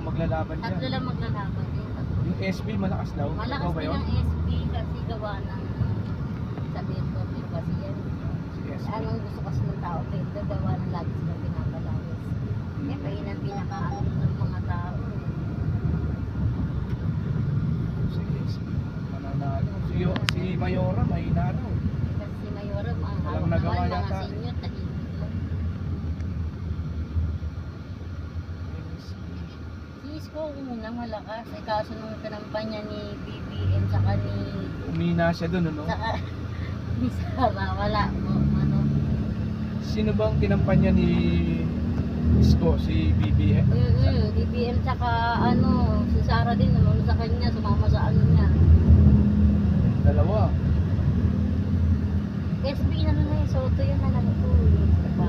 lang maglalaban dyan. Tatlo lang maglalaban din. Yung SB malakas daw. Malakas Ikaw ba din yun? ang SB kasi gawa ng sabihin ko din kasi yan. Si SB. Anong gusto kasi ng tao dito, gawa ng lagi silang pinabalawis. Eh, pa yun ang pinaka-ano ng mga tao. Si SB. Mananalo. Si Mayora, mahina raw. Kasi si Mayora, ang Walang hawak nagawa naman, mga yata. senior, tahimik lang. Si Isko muna malakas. Eh, kaso nung kinampanya ni BBM saka ni... Umina siya dun, ano? Saka ni Sara, wala mo. Ano? Sino bang tinampanya ni Isko? Si BBM? BBM saka ano, si Sara din naman sa kanya, sumama sa ano niya. Dalawa. SB na na Soto yun na lang ito. Diba?